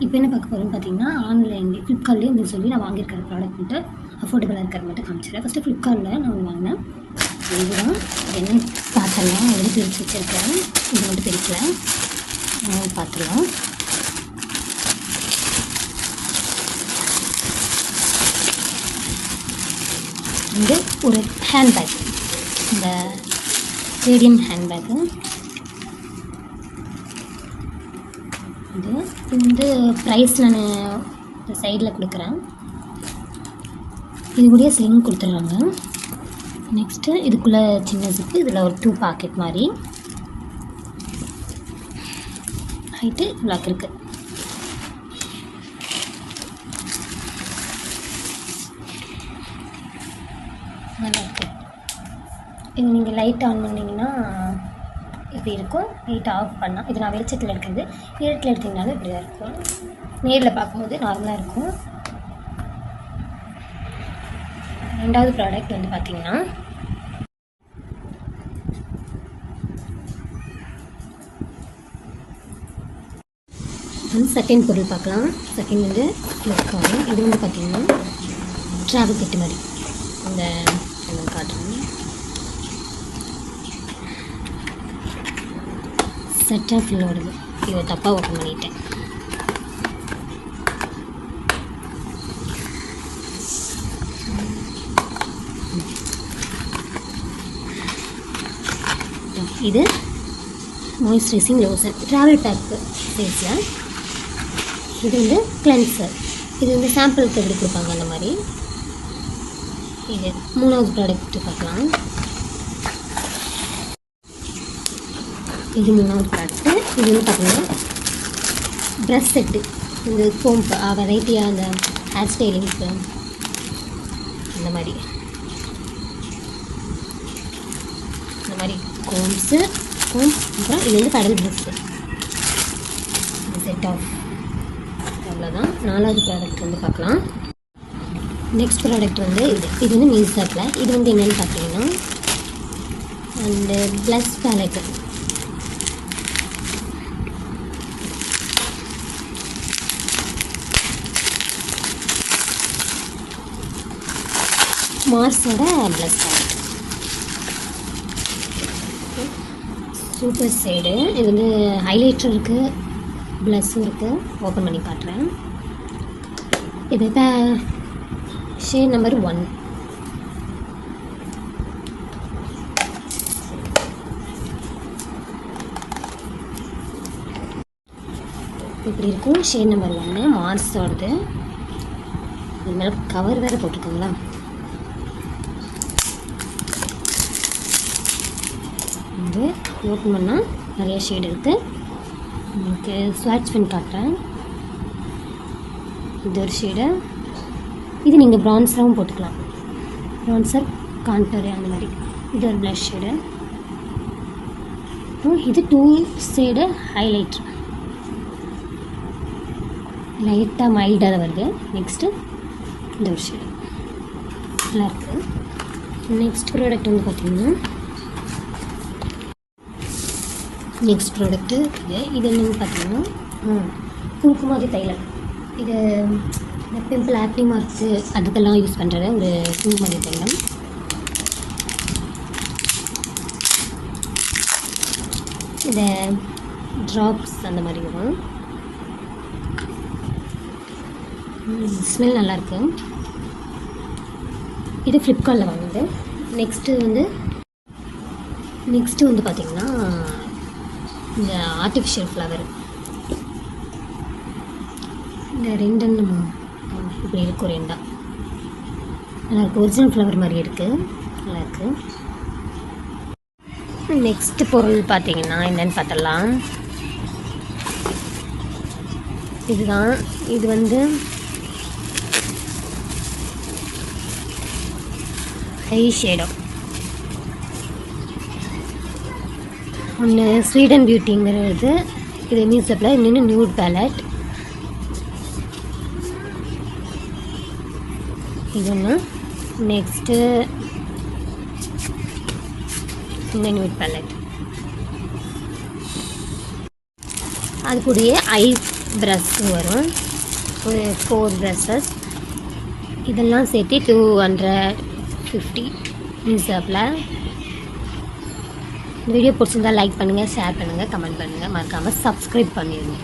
இப்போ என்ன பார்க்க போகிறோம்னு பார்த்தீங்கன்னா, ஆன்லைன்லேயே ஃப்ளிப்கார்ட்லேயே இந்த சொல்லி நான் வாங்கியிருக்கிற ப்ராடக்ட் மட்டும் அஃபோர்டபுளாக இருக்கிறது மட்டும் காமிச்சிடுறேன். ஃபஸ்ட்டு ஃப்ளிப்கார்ட்டில் நான் ஒன்று வாங்கினேன். இதுதான் என்னென்னு பார்த்துடலாம். ஆல்ரெடி பிரித்து வச்சுருக்கேன். இது மட்டும் பிரிக்கல, பார்த்துடலாம். இது ஒரு ஹேண்ட்பேக், இந்த ரேடியம் ஹேண்ட்பேக்கு. இது வந்து ப்ரைஸ் நான் சைடில் கொடுக்குறேன். இது கூடயே ஸ்லிங் கொடுத்துட்றாங்க. நெக்ஸ்ட்டு இதுக்குள்ளே சின்ன ஜிப்பு, இதில் ஒரு 2 பாக்கெட் மாதிரி ஹைட்டு பிளாக் இருக்குது. நல்லா இருக்குது. இது நீங்கள் லைட் ஆன் பண்ணிங்கன்னா இப்படி இருக்கும். லைட் ஆஃப் பண்ணால், இது நான் வெளிச்சத்தில் எடுக்கிறது. இருட்டில் எடுத்திங்கனாலும் இப்படி தான் இருக்கும். நேரில் பார்க்கும்போது நார்மலாக இருக்கும். ரெண்டாவது ப்ராடக்ட் வந்து பார்த்திங்கன்னா, செகண்ட் பொருள் பார்க்கலாம். செகண்ட் வந்து ஃப்ளிப்கார்ட். இது வந்து பார்த்திங்கன்னா ட்ராவல் கிட் மாதிரி. இந்த காட்டுறேன். செட்டாக ஃபுல்லோடுது. இதை தப்பாக ஓப்பன் பண்ணிட்டேன். இது மாய்ஸ்சரைசிங் லோஷன் ட்ராவல் பேக்கு சைஸில். இது வந்து கிளென்சர். இது வந்து சாம்பிளுக்கு எப்படி கொடுப்பாங்க அந்த மாதிரி. இது மூணாவது ப்ராடக்ட்டு பார்க்கலாம். இது மூணாவது ப்ராடக்ட்டு. இது வந்து பார்த்திங்கன்னா ப்ரஷ் செட்டு. இது கோம்பு வெரைட்டியாக அந்த ஹேர் ஸ்டைலிங்க்கு அந்த மாதிரி கோம்ஸு அப்புறம் இது வந்து கடல் ப்ரஷ்ஷு. செட் ஆஃப் அவ்வளோதான். நாலாவது ப்ராடக்ட் வந்து பார்க்கலாம். நெக்ஸ்ட் ப்ராடக்ட் வந்து இது வந்து மீஷோவில். இது வந்து என்னென்னு பார்த்தீங்கன்னா அந்த ப்ளஷ் பேலட்டு. மார்ஸோட ப்ளஷ் பேலட். Super side. இது வந்து ஹைலைட்டர் இருக்குது, ப்ளஷ்ஷும் இருக்குது. ஓப்பன் பண்ணி காட்டுறேன். இது ஷேட் நம்பர் 1. இப்படி இருக்கும். Shade number 1 மார்ஸோடது. இது மேலே கவர் வேறு போட்டிருக்காங்களா. இது ஓப்பன் பண்ணால் நிறைய ஷேட் இருக்குது. உங்களுக்கு ஸ்வாட்ச் பண்ணி காட்டுறேன். இது ஒரு ஷேடு. இது நீங்கள் ப்ரான்ஸராகவும் போட்டுக்கலாம். ப்ரான்சர், கான்டர் அந்த மாதிரி. இது ஒரு ப்ளஷ் ஷேடு. இது 2 ஷேடு ஹைலைட்ரு. லைட்டாக மைல்டாக தான் வருது. நெக்ஸ்ட்டு இந்த ஒரு ஷேடு நல்லா இருக்குது. நெக்ஸ்ட் ப்ராடக்ட் வந்து பார்த்திங்கன்னா, நெக்ஸ்ட் ப்ராடக்ட்டு இது என்னென்னு பார்த்தீங்கன்னா குங்குமாதி தைலம். இது இந்த பிம்பிள் ஆக்னி மார்க்ஸு அதுக்கெல்லாம் யூஸ் பண்ணுறது ஒரு குங்குமாதி தைலம். இந்த ட்ராப்ஸ் அந்த மாதிரி வரும். ஸ்மெல் நல்லாயிருக்கு. இது ஃப்ளிப்கார்ட்டில் வாங்குது. நெக்ஸ்ட்டு வந்து பார்த்திங்கன்னா இந்த ஆர்டிஃபிஷியல் ஃப்ளவர். இந்த ரெண்டுன்னு இப்படி இருக்கும். ரெண்டாக நல்லா இருக்குது. ஒரிஜினல் ஃப்ளவர் மாதிரி இருக்குது. நல்லாயிருக்கு. நெக்ஸ்ட் பொருள் பார்த்திங்கன்னா என்னென்னு பார்த்தலாம். இதுதான். இது வந்து ஐ ஷேடோ. ஒன்று ஸ்வீடன் பியூட்டிங்கிறது. இது மீஷோவில். இன்னொன்று நியூட் பேலட். இது ஒன்று. நெக்ஸ்ட்டு இந்த நியூட் பேலட். அது கூடயே ப்ரஷ் வரும், ஒரு 4 ப்ரஷஸ். இதெல்லாம் சேர்த்து 250 மீஷோப்பில். இந்த வீடியோ பிடிச்சிருந்தால் லைக் பண்ணுங்கள், ஷேர் பண்ணுங்கள், கமெண்ட் பண்ணுங்கள், மறக்காமல் சப்ஸ்கிரைப் பண்ணிடுங்க.